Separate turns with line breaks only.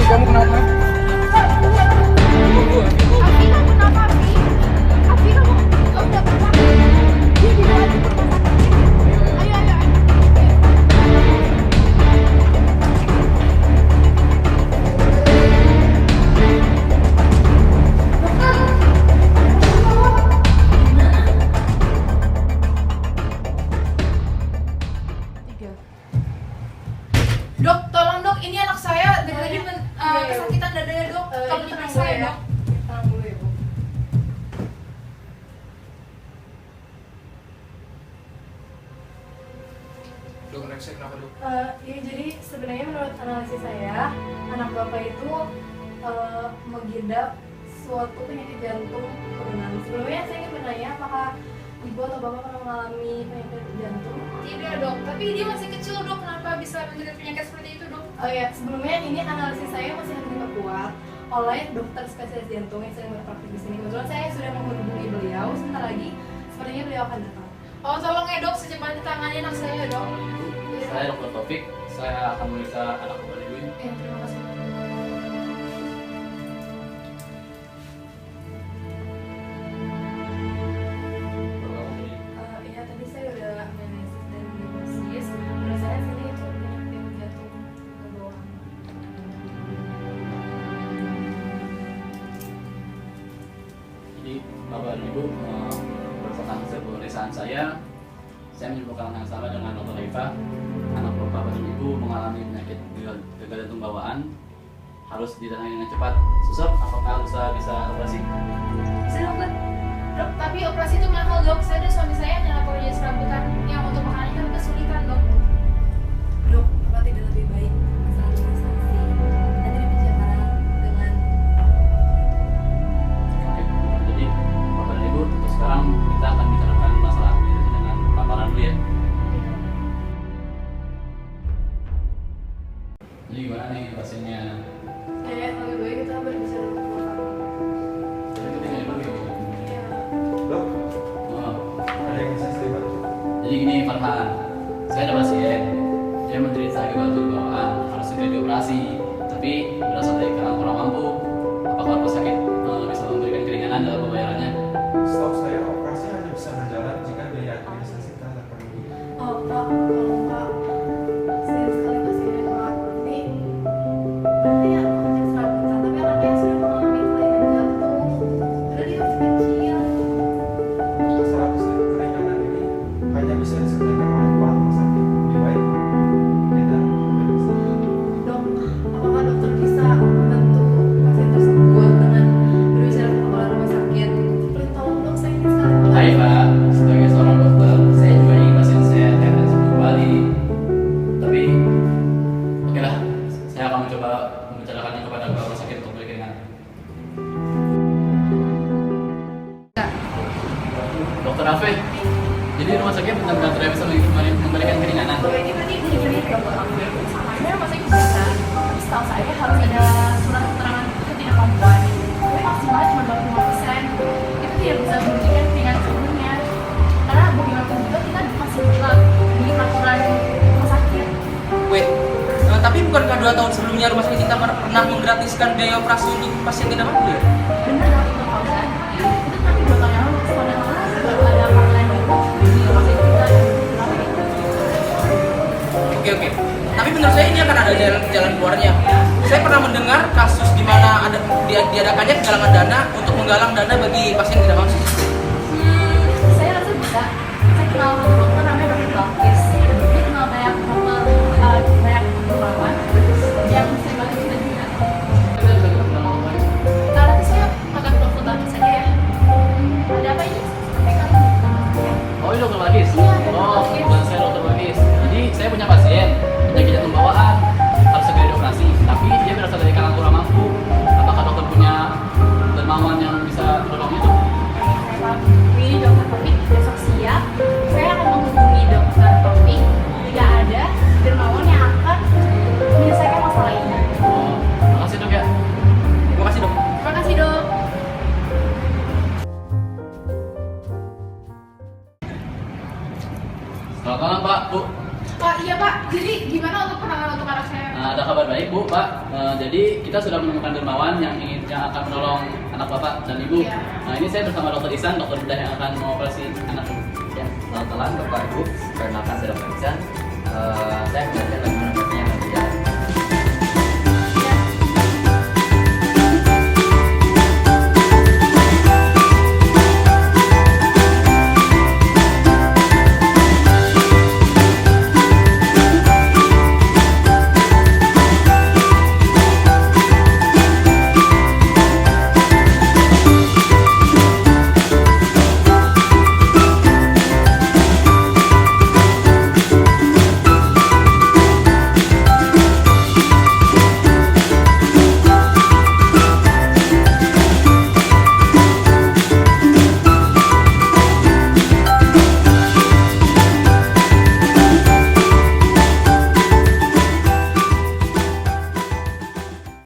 kamu kenapa? Tunggu,
Abi, kamu kenapa, Abi? Abi, kamu udah pernah? Dia dibawa ke rumah sakit. Ayo, ayo, ayo. Tiga.
Dok, tolong dok, ini anak saya dari tadi kesakitan dadanya dok. Tolong diperiksa ya dok.
Tenang dulu ya, Bu.
Dok, next kenapa dok?
Ya, jadi sebenarnya menurut analisis saya, anak bapak itu mengidap suatu penyakit jantung turunan. Sebelumnya saya ingin bertanya apakah ibu atau bapak pernah mengalami penyakit jantung?
Tidak dok, tapi dia masih kecil dok. Kenapa bisa menderita penyakit seperti itu dok?
Oh ya, sebelumnya ini analisis saya masih harus diperkuat oleh dokter spesialis jantung yang sedang berpraktik di sini. Kebetulan saya sudah menghubungi beliau, sebentar lagi sepertinya beliau akan datang.
Oh tolong ya dok, secepatnya tangani anak saya dok.
Saya Dr. Taufik, saya akan memeriksa anak bapak ibu ini.
Ya, terima kasih.
Ya tadi saya udah analisis dan diagnosis. Menurut saya sini itu penyakit jantung ke bawah.
Jadi bapak dan ibu berdasarkan hasil pemeriksaan saya menyebutkan hal yang sama dengan Dr. Raifa. Anak bapak dan ibu mengalami penyakit gagal jantung bawaan, harus ditangani dengan cepat. Suster, apakah bisa operasi?
Bisa dok, Bud? Dok, tapi operasi itu mahal dok. Saya dan suami saya hanya laporan serabutan yang untuk makanan kan kesulitan dok.
Dok, apa tidak lebih baik masalah transaksi nanti dibicarakan dengan
Oke, jadi bapak dan ibu, untuk sekarang kita akan bicarakan masalah ini dengan paparan dulu ya. Jadi gimana nih pasiennya?
kayak lebih baik kita berbicara dulu ke belakang.
Jadi kita nggak pergi.
Iya.
Dok,
Oh,
ada yang bisa saya bantu?
jadi gini Farhan, saya ada pasien, dia menderita gagal jantung bawaan, harus segera dioperasi. Tapi berasal dari kalangan kurang mampu. Apakah rumah sakit bisa memberikan keringanan dalam pembayarannya?
Setahu saya operasi hanya bisa berjalan jika biaya administrasi telah terpenuhi.
Oh Pak, tolong Pak, sayang sekali pasiennya Pak. Ini anaknya hanya serabutan, tapi anaknya sudah mengalami kelainan jantung. Padahal dia masih kecil.
Masalah keringanan ini hanya bisa diselesaikan oleh kepala rumah sakit. Lebih baik kita berbicara.
Dok, apakah dokter bisa membantu pasien tersebut dengan berbicara ke kepala rumah sakit? Please tolong dok, saya ingin sekali Pak.
Hai Pak, sebagai seorang dokter, saya juga ingin pasien saya sehat dan sembuh kembali. Tapi, oke lah, saya akan mencoba membicarakannya kepada kepala rumah sakit untuk beri keringanan. Dokter Afif, jadi rumah sakit benar-benar tidak bisa memberikan keringanan.
Ini berarti ini ya Pak. Saya masih bisa, tapi setahu saya harus ada surat keterangan ketidakmampuan. Tapi maksimal cuma 25%. Itu tidak bisa memberikan keringanan sebelumnya. Karena bagaimanapun juga kita masih tetap di peraturan rumah sakit.
Wait, tapi bukankah 2 tahun sebelumnya rumah sakit kita pernah menggratiskan biaya operasi untuk pasien tidak mampu ya?
Benar dong itu Fauzan. Itu tapi 2 tahun yang lalu, setahun yang lalu baru ada peraturan baru di rumah sakit kita.
Oke. Tapi menurut saya ini akan ada jalan keluarnya. Saya pernah mendengar kasus di mana ada diadakannya penggalangan dana untuk menggalang dana bagi pasien tidak mampu.
Saya rasa bisa. Saya kenal satu dokter namanya Dr. Balkis. Dia kenal banyak dokter, banyak perawat yang sering banget kita juga. Nah, nanti saya akan konsultasi saja ya. Ada apa ini? Sampaikan.
Oh ini dokter Bagis?
Iya, dokter
Oh,
Bagis.
bukan saya dokter Bagis. Jadi saya punya pasien, penyakit jantung bawaan, harus segera dioperasi. Tapi dia berasal dari kalangan kurang mampu. Apakah dokter punya dermawan yang bisa menolong itu?
Saya ini dokter Taufik besok siap. Saya akan menghubungi dokter Taufik. Jika ada dermawan yang akan menyelesaikan masalah ini.
Oh, makasih dok ya.
Terima kasih dok.
Terima kasih dok.
Selamat malam Pak, Bu.
Pak, iya Pak. Jadi gimana untuk penanganan untuk anak saya?
Ada kabar baik Bu, Pak. Jadi kita sudah menemukan dermawan yang akan menolong anak Bapak dan Ibu.
Iya.
Nah ini saya bersama Dokter Isan, dokter bedah yang akan mengoperasi anak Ibu.
Ya, selamat malam Bapak Ibu. Perkenalkan saya Dr. Isan. Saya bekerja lagi